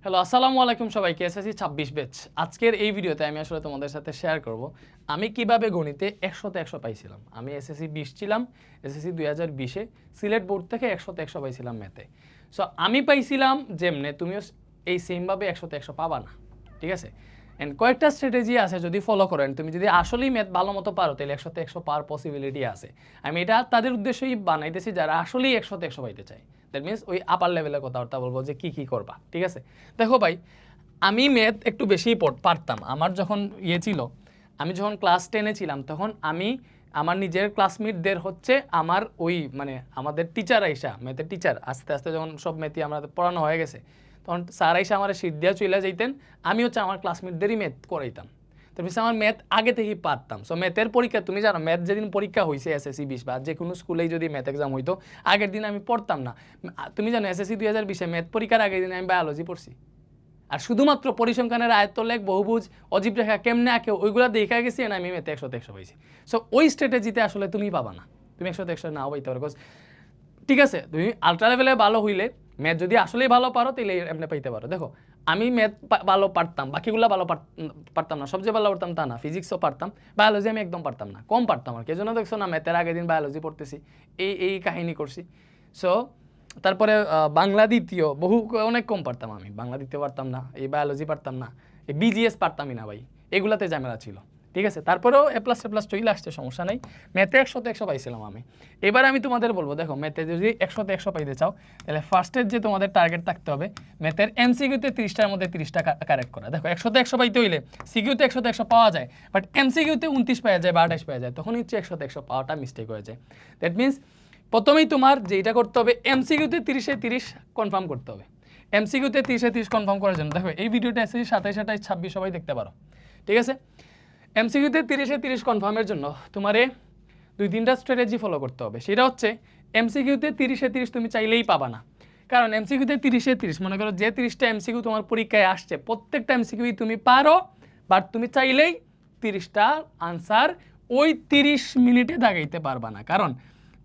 Hello, আসসালামু আলাইকুম সবাইকে। SSC 26 batch. আজকের এই ভিডিওতে আমি আসলে তোমাদের সাথে শেয়ার করব আমি কিভাবে গণিতে 100তে 100 পাইছিলাম। আমি এসএসসি 20 ছিলাম, এসএসসি 2020 এ সিলেট বোর্ড থেকে 100তে 100 পাইছিলাম ম্যাথে। সো আমি পাইছিলাম যেমনে তুমিও এই সেমভাবে 100তে 100 পাবা না, ঠিক আছে? অ্যান্ড কয়েকটা স্ট্র্যাটেজি আছে, যদি ফলো করেন তুমি যদি আসলেই ম্যাথ ভালো মতো পারো তাহলে 100তে 100 পাওয়ার পসিবিলিটি আছে। আমি এটা তাদের উদ্দেশ্যেই বানাইতেছি যারা আসলেই 100তে 100 পাইতে চায়। দ্যাট মিনস ওই আপার লেভেলের কথাবার্তা বলবো যে কী করবা, ঠিক আছে? দেখো ভাই, আমি ম্যাথ একটু বেশিই পারতাম। আমার যখন ছিল, আমি যখন ক্লাস 10-এ ছিলাম তখন আমি আমার নিজের ক্লাসমেটদের হচ্ছে আমার ওই মানে আমাদের টিচার আইসা, ম্যাথের টিচার আস্তে আস্তে যখন সব ম্যাথই আমাদের পড়ানো হয়ে গেছে তখন স্যার আইসা আমার শীট দিয়ে চলে যাইতেন। আমি হচ্ছে আমার ক্লাসমেটদেরই ম্যাথ করাইতাম। তারপর আমার ম্যাথ আগে থেকেই পারতাম। সো ম্যাথের পরীক্ষা তুমি জানো, ম্যাথ যেদিন পরীক্ষা হয়েছে এসএসসি 20 বা যে কোনো স্কুলেই যদি ম্যাথ এক্সাম হইতো, আগের দিন আমি পড়তাম না। তুমি জানো এসএসসি 2020-এ ম্যাথ পরীক্ষার আগের দিন আমি বায়োলজি পড়ছি। আর শুধুমাত্র পরিসংখ্যানের আয়ত্ত লেখ, বহুভুজ, অজীব রেখা কেমনে আঁকে ওইগুলো দেখা গেছি, না আমি ম্যাথে 100তে 100 পাইছি। সো ওই স্ট্র্যাটেজিতে আসলে তুমি পাবা না, তুমি 100তে 100 নাও পাইতে পারো। ঠিক আছে, তুমি আলট্রা লেভেলে ভালো হইলে ম্যাথ যদি আসলেই ভালো পারো তাহলে এমনি পাইতে পারো। দেখো আমি ম্যাথ ভালো পারতাম, বাকিগুলো ভালো পারতাম না, সবচেয়ে ভালো পারতাম তা না। ফিজিক্সও পারতাম, বায়োলজি আমি একদম পারতাম না, কম পারতাম আর কি। এজন্য দেখছো না ম্যাথের আগের দিন বায়োলজি পড়তেছি, এই কাহিনী করছি। সো তারপরে বাংলা দ্বিতীয় অনেক কম পারতাম আমি, বাংলা দ্বিতীয় পারতাম না, এই বায়োলজি পারতাম না, এই বিজিএস পারতামই না ভাই, এগুলাতে ঝামেলা ছিল। ঠিক আছে, তারপরেও এ প্লাস চলে আসছে, সমস্যা নেই। ম্যাথে 100তে 100 পাইছিলাম আমি। এবার আমি তোমাদের বলবো, দেখো ম্যাথে যদি 100তে 100 পাইতে চাও তাহলে ফার্স্টের যে তোমাদের টার্গেট থাকতে হবে ম্যাথের এমসিকিউতে 30টার মধ্যে 30টা কারেক্ট করা। দেখো 100তে 100 পাইতে হইলে সিকিউতে 100তে 100 পাওয়া যায়, বাট এমসিকিউতে 29 পাওয়া যায় বা 28 পাওয়া যায়, তখন হচ্ছে 100তে 100 পাওয়াটা মিস্টেক হয়ে যায়। দ্যাট মিনস প্রথমেই তোমার যেটা করতে হবে এমসিকিউতে 30-এ 30 কনফার্ম করতে হবে। এমসিকিউতে 30-এ 30 কনফার্ম করার জন্য দেখো এই ভিডিওটা এসএসসি 27, 28, 26 সবাই দেখতে পারো, ঠিক আছে? এমসিকিউতে 30-এ 30 কনফার্মের জন্য তোমারে 2-3টা স্ট্র্যাটেজি ফলো করতে হবে। সেটা হচ্ছে এমসিকিউতে 30-এ 30 তুমি চাইলেই পাবা না, কারণ এমসিকিউতে 30-এ 30 মনে করো যে 30টা এমসিকিউ তোমার পরীক্ষায় আসছে প্রত্যেকটা এমসিকিউ তুমি পারো, বাট তুমি চাইলেই 30টা আনসার ওই 30 মিনিটে দাগাইতে পারবা না। কারণ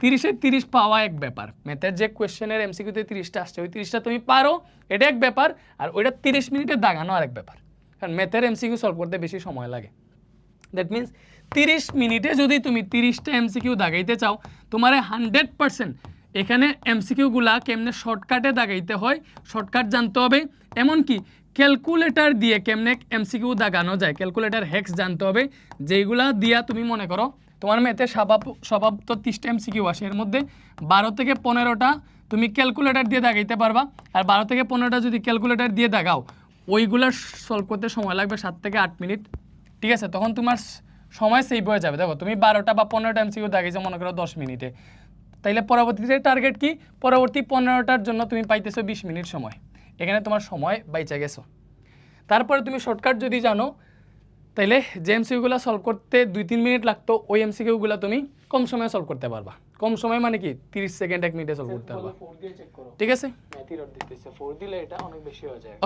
30-এ 30 পাওয়া এক ব্যাপার, ম্যাথের যে কোয়েশ্চেনের এমসিকিউতে 30টা আসছে ওই 30টা তুমি পারো, এটা এক ব্যাপার, আর ওইটা 30 মিনিটে দাগানো আরেক ব্যাপার। কারণ ম্যাথের এমসিকিউ সলভ করতে বেশি সময় লাগে। দ্যাট মিনস 30 মিনিটে যদি তুমি 30টা এমসিকিউ দাগাইতে চাও, তোমার 100% এখানে এমসিকিউগুলা কেমনে শর্টকাটে দাগাইতে হয় শর্টকাট জানতে হবে। এমনকি ক্যালকুলেটার দিয়ে কেমনে এমসিকিউ দাগানো যায়, ক্যালকুলেটার হ্যাক্স জানতে হবে, যেগুলা দিয়া তুমি মনে করো তোমার ম্যাথে স্বভাব তো 30টা এমসিকিউ আসে, এর মধ্যে 12 থেকে 15টা তুমি ক্যালকুলেটার দিয়ে দাগাইতে পারবা। আর 12 থেকে 15টা যদি ক্যালকুলেটার দিয়ে দাগাও, ওইগুলা সলভ করতে সময় লাগবে 7 থেকে 8 মিনিট, ঠিক আছে? তখন তোমার সময় সেভ হয়ে যাবে। দেখো তুমি 12টা বা 15টা এমসিকিউ দাগিয়েছো মনে করো 10 মিনিটে, তাইলে পরবর্তীতে টার্গেট কি, পরবর্তী 15টার জন্য তুমি পাইতেছো 20 মিনিট সময়, এখানে তোমার সময় বাইচা গেছো। তারপরে তুমি শর্টকাট যদি জানো তাইলে যে এমসিকিউগুলো সলভ করতে 2-3 মিনিট লাগতো ওই এমসিকিউগুলো তুমি কম সময়ে সলভ করতে পারবা। কম সময় মানে কি 30 সেকেন্ড 1 মিনিটে সলভ করতে পারবা, ঠিক আছে?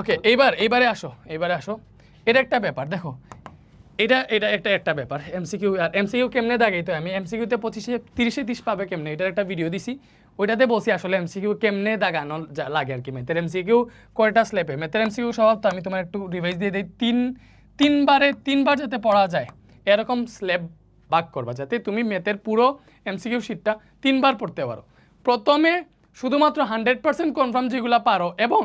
ওকে, এইবারে আসো। এটা একটা ব্যাপার, দেখো এটা একটা ব্যাপার এমসিকিউ। আর এমসিকিউ কেমনে দাগাইতে হয়, আমি এমসিকিউতে 25-এ 30-এ 30 পাবে কেমনে, এটার একটা ভিডিও দিছি, ওইটাতে বলছি আসলে এমসিকিউ কেমনে দাগানো লাগে আর কি। ম্যাথের এমসিকিউ কয়টা স্লেপে, ম্যাথের এমসিকিউ স্বভাব তো আমি তোমার একটু রিভাইজ দিয়ে দিই, তিনবার যাতে পড়া যায় এরকম স্লেপ ভাগ করবা, যাতে তুমি ম্যাথের পুরো এমসিকিউ শিটটা 3বার পড়তে পারো। প্রথমে শুধুমাত্র 100% কনফার্ম যেগুলো পারো এবং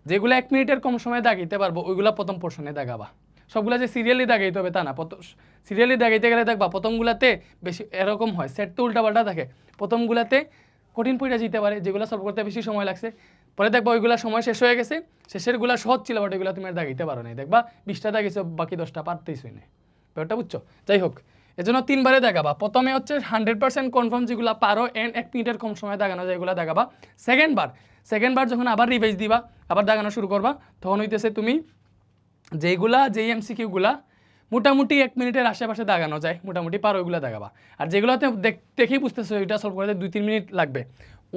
যেগুলো 1 মিনিটের কম সময়ে দাগাইতে পারবো ওইগুলো প্রথম পোর্শনে দাগাবা। সবগুলা যে সিরিয়ালি দাগাইতে হবে তা না, সিরিয়ালি দাগাইতে গেলে দেখবা প্রথমগুলাতে বেশি এরকম হয়, সেট তো উল্টাপাল্টা থাকে, প্রথমগুলাতে কঠিন পড়ে যেতে পারে, যেগুলো সলভ করতে বেশি সময় লাগছে, পরে দেখবা ওইগুলা সময় শেষ হয়ে গেছে, শেষেরগুলা সহজ ছিল বাট এগুলো তুমি আর দাগাইতে পারো নাই, দেখবা 20টা দাগিয়েছো বাকি 10টা পারতেইছই না, ব্যাপারটা বুঝছো? যাই হোক, এজন্য 3বারে দাগাবা। প্রথমে হচ্ছে 100% কনফার্ম যেগুলো পারো এন্ড 1 মিনিটের কম সময় দাগানো যায় এগুলো দাগাবা। সেকেন্ডবার যখন আবার রিভাইজ দিবা, আবার দাগানো শুরু করবা, তখন হইতেছে তুমি যেই এমসিকিউগুলা মোটামুটি 1 মিনিটের আশেপাশে দাগানো যায় মোটামুটি পারো ওইগুলো দাগাবা। আর যেগুলোতে দেখেই বুঝতেছো এটা সলভ করতে 2-3 মিনিট লাগবে,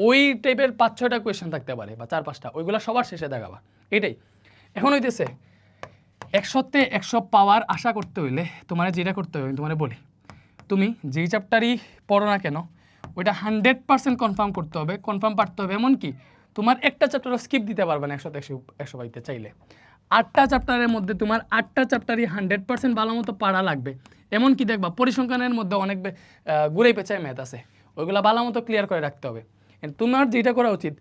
ওই টাইপের 5-6টা কোয়েশ্চেন থাকতে পারে বা 4-5টা, ওইগুলো সবার শেষে দাগাবা। এটাই এখন হইতেছে 100তে 100 পাওয়ার আশা করতে হইলে তোমার যেটা করতে হবে আমি তোমার বলি, তুমি যেই চ্যাপ্টারই পড়ো না কেন ওইটা 100% কনফার্ম করতে হবে, কনফার্ম পারতে হবে। এমনকি তোমার একটা চ্যাপ্টারও স্কিপ দিতে পারবে না 100 পাইতে চাইলে। 8টা চ্যাপ্টারের মধ্যে তোমার 8টা চ্যাপ্টারই 100% ভালো মতো পড়া লাগবে। এমনকি দেখবা পরিসংখ্যানের মধ্যে অনেক ঘুরে পেঁচায় ম্যাথ আছে, ওইগুলো ভালো মতো ক্লিয়ার করে রাখতে হবে। তোমার যেটা করা উচিত,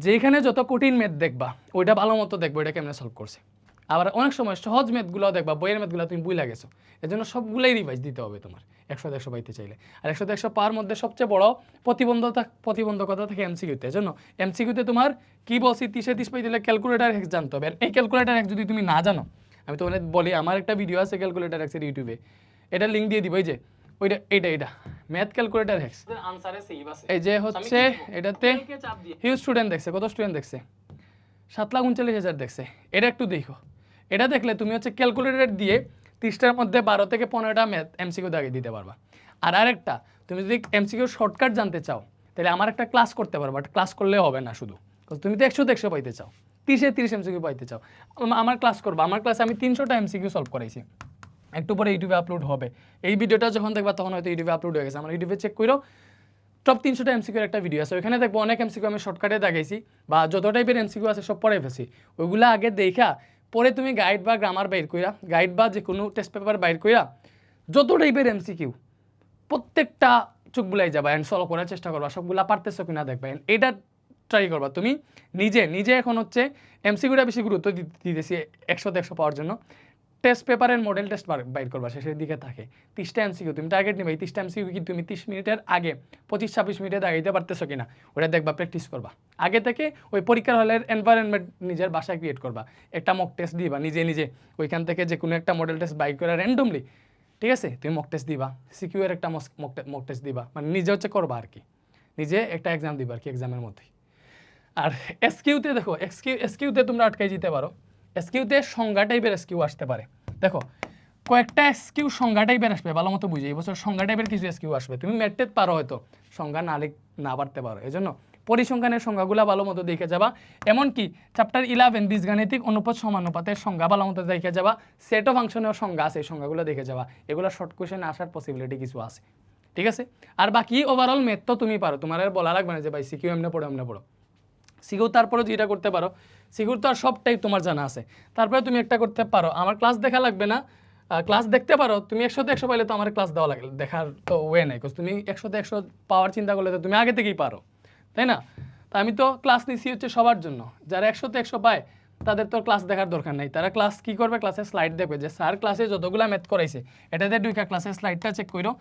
যেখানে যত কঠিন ম্যাথ দেখবা ওইটা ভালো মতো দেখবো এটা কেমনে সলভ করছে। আবার অনেক সময় সহজ ম্যাথগুলো দেখবা, বইয়ের ম্যাথগুলো তুমি ভুলে গেছো, এর জন্য সবগুলোই রিভাইজ দিতে হবে তোমার 100 পাইতে চাইলে। আর 100 পাওয়ার মধ্যে সবচেয়ে বড় প্রতিবন্ধকতা থাকে এমসিকিউতে। এর জন্য এমসিকিউতে তোমার কি বলছি 30 পাইতে হলে ক্যালকুলেটার হ্যাক্স জানতে হবে। আর এই ক্যালকুলেটার হ্যাক্স যদি তুমি না জানো, আমি তো অনেক বলি, আমার একটা ভিডিও আছে ক্যালকুলেটার হ্যাক্সের ইউটিউবে, এটা লিঙ্ক দিয়ে দিব। এই যে ওইটা এইটা ম্যাথ ক্যালকুলেটার হ্যাক্স, এই যে হচ্ছে এটাতে হিউজ স্টুডেন্ট দেখছে। কত স্টুডেন্ট দেখছে? 7,39,000 দেখছে। এটা একটু দেখো, এটা দেখলে তুমি হচ্ছে ক্যালকুলেটর দিয়ে 30টার মধ্যে 12 থেকে 15টা ম্যাথ এমসিকিউ দাগে দিতে পারবা। আর আরেকটা, তুমি যদি এমসিকিউ শর্টকাট জানতে চাও তাহলে আমার একটা ক্লাস করতে পারবা। বাট ক্লাস করলে হবে না শুধু, তুমি তো 100 পাইতে চাও, 30 এমসিকিউ পাইতে চাও, আমার ক্লাস করবা। আমার ক্লাসে আমি 300টা এমসিকিউ সলভ করাইছি, একটু পরে ইউটিউবে আপলোড হবে। এই ভিডিওটা যখন দেখবা তখন হয়তো ইউটিউবে আপলোড হয়ে গেছে। আমার ইউটিউবে চেক করো, টপ 300টা এমসিকিউর একটা ভিডিও আছে, ওইখানে দেখবো অনেক এমসিকিউ আমি শর্টকাটে দাগাইছি, বা যত টাইপের এমসিকিউ আছে সব পড়াই ফেলছি। ওইগুলো আগে দেখা পরে তুমি গাইড বা গ্রামার বাইর কইরা, গাইড বা যে কোনো টেস্ট পেপার বাইর কইরা যত টাইপের এমসিকিউ প্রত্যেকটা চোখ বুলাই যাবা অ্যান্ড সলভ করার চেষ্টা করবা, সবগুলা পারতেছো কিনা দেখবা। এটা ট্রাই করবা তুমি নিজে। এখন হচ্ছে এমসিকিউটা বেশি গুরুত্ব দিতেছি 100 পাওয়ার জন্য। টেস্ট পেপারের মডেল টেস্ট বাইর করবা, শেষের দিকে থাকে 30টা এমসিকিউ, তুমি টার্গেট নিবা এই 30টা এমসিকিউ কি তুমি 30 মিনিটের আগে 25-26 মিনিটে দাগাইতে পারতেছো কিনা, ওটা দেখবা, প্র্যাকটিস করবা। আগে থেকে ওই পরীক্ষার হলের এনভায়রনমেন্ট নিজের বাসায় ক্রিয়েট করবা, একটা মক টেস্ট দিবা নিজে ওইখান থেকে যে কোনো একটা মডেল টেস্ট বাইর করে র্যান্ডমলি, ঠিক আছে, তুমি মক টেস্ট দিবা, সিকিউ এর একটা মক টেস্ট দিবা, মানে নিজে হচ্ছে করবা আর কি, নিজে একটা এক্সাম দিবা আর কি এক্সামের মধ্যেই। আর এসকিউতে দেখো, এসকিউতে তোমরা আটকাই যেতে পারো। এসকিউতে সংজ্ঞা টাইপের এসকিউ আসতে পারে। দেখো কয়েকটা এসকিউ সংজ্ঞা টাইপের আসবে, ভালো মতো বুঝে, এই বছর সংজ্ঞা টাইপের কিছু এসকিউ আসবে। তুমি ম্যাট্রেট পারো হয়তো, সংজ্ঞা না পারতে পারো, এই জন্য পরিসংখ্যানের সংজ্ঞাগুলো ভালো মতো দেখে যাবা। এমনকি চ্যাপ্টার 11 বীজগাণিতিক অনুপাত সমানুপাতের সংজ্ঞা ভালো মতো দেখে যাবা। সেট অফ ফাংশনের সংজ্ঞা আছে, এই সংজ্ঞাগুলো দেখে যাবা। এগুলো শর্ট কোয়েশ্চেনে আসার পসিবিলিটি কিছু আছে, ঠিক আছে। আর বাকি ওভারঅল ম্যাথ তো তুমি পারো, তোমার আর বলা লাগবে না যে ভাই সিকিউ এমনি পড়ো। সিকিউ তারপরে যেটা করতে পারো, সিকিউর তো আর সব টাইপ তোমার জানা আছে, তারপরে তুমি একটা করতে পারো, আমার ক্লাস দেখা লাগবে না, ক্লাস দেখতে পারো। তুমি 100 পাইলে তো আমার ক্লাস দেওয়া লাগে, দেখার তো ওয়ে নাই, বিকজ তুমি 100 পাওয়ার চিন্তা করলে তো তুমি আগে থেকেই পারো, তাই না? তা আমি তো ক্লাস নিচ্ছি হচ্ছে সবার জন্য, যারা 100 পায় তাদের তো ক্লাস দেখার দরকার নেই। তারা ক্লাস কি করবে, ক্লাসের স্লাইড দেখবে যে স্যার ক্লাসে যতগুলো ম্যাথ করাইছে এটাতে দুইটা ক্লাসের স্লাইডটা চেক করো,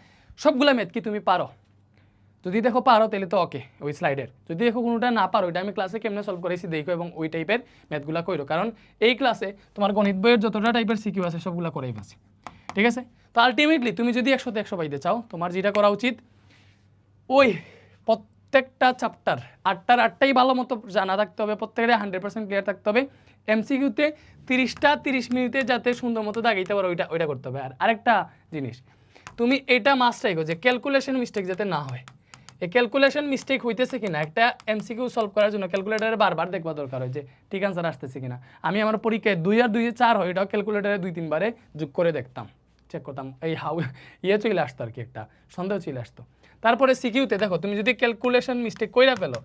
সবগুলো ম্যাথ কি তুমি পারো। যদি দেখো পারো তাহলে তো ওকে ওই স্লাইডের, যদি দেখো কোনোটা না পারো ওইটা আমি ক্লাসে কেমনে সলভ করেছি দেখো, এবং ওই টাইপের ম্যাথগুলো করো। কারণ এই ক্লাসে তোমার গণিত বইয়ের যতটা টাইপের সিকিউ আছে সবগুলো করেই ফেলছি, ঠিক আছে। তো আলটিমেটলি তুমি যদি 100 পাইতে চাও, তোমার যেটা করা উচিত, ওই প্রত্যেকটা চ্যাপ্টার 8টাই ভালো মতো জানা থাকতে হবে, প্রত্যেকটা 100% ক্লিয়ার থাকতে হবে। এমসিকিউতে 30 মিনিটে যাতে সুন্দর মতো দাগাইতে পারো ওইটা করতে হবে। আর আরেকটা জিনিস, তুমি এটা মাস্ট রাখো যে ক্যালকুলেশন মিস্টেক যাতে না হয়। এই ক্যালকুলেশন মিস্টেক হইতেছে কিনা একটা এমসিকিউ সলভ করার জন্য ক্যালকুলেটারে বারবার দেখবা দরকার হয় যে ঠিক আনসার আসতেছে কিনা। আমি আমার পরীক্ষায় 2 আর 2 4 হয়, এটাও ক্যালকুলেটারে 2-3 বারে যোগ করে দেখতাম, চেক করতাম, এই চলে আসতো আর কি, একটা সন্দেহ চলে আসতো। তারপরে সিকিউতে দেখো, তুমি যদি ক্যালকুলেশন মিস্টেক কইরা ফেলো,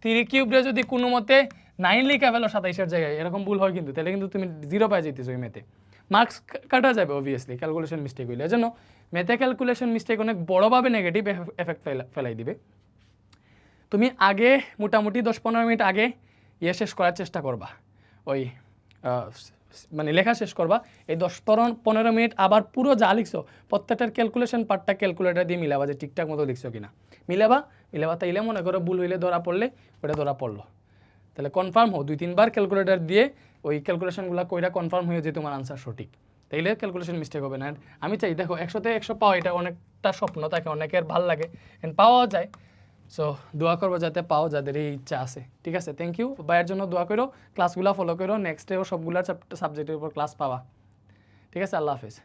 3 কিউবরে যদি কোনো মতে 9 লিখা ফেলো 27-এর জায়গায়, এরকম ভুল হয় কিন্তু, তাহলে কিন্তু তুমি 0 পাই যেতেছো ওই মেতে, মার্কস কাটা যাবে অবভিয়াসলি ক্যালকুলেশন মিস্টেক হইলে। এজন্য ম্যাথে ক্যালকুলেশন মিস্টেক অনেক বড়োভাবে নেগেটিভ এফেক্ট ফেলাই দিবে। তুমি আগে মোটামুটি 10-15 মিনিট আগে শেষ করার চেষ্টা করবা, ওই মানে লেখা শেষ করবা। এই 10-15 মিনিট আবার পুরো যা লিখছো প্রত্যেকটার ক্যালকুলেশন পার্টটা ক্যালকুলেটার দিয়ে মিলাবা যে ঠিকঠাক মতো লিখছো কিনা। মিলাবা তাইলে মনে করো ভুল হইলে ধরা পড়লে ওটা ধরা পড়লো, তাহলে কনফার্ম হও 2-3 বার ক্যালকুলেটার দিয়ে ওই ক্যালকুলেশনগুলো কইরা কনফার্ম হয়ে যে তোমার আনসার সঠিক, তাইলে ক্যালকুলেশন মিস্টেক হবে না। আমি চাই দেখো 100 পাওয়া, এটা অনেকটা স্বপ্ন থাকে, অনেকের ভাল লাগে, পাওয়াও যায়। সো দোয়া করবো যাতে পাও যাদের এই ইচ্ছা আছে, ঠিক আছে। থ্যাংক ইউ, ভাইয়ের জন্য দোয়া করো, ক্লাসগুলো ফলো করো, নেক্সট ডেও সবগুলো সাবজেক্টের উপর ক্লাস পাওয়া, ঠিক আছে। আল্লাহ হাফেজ।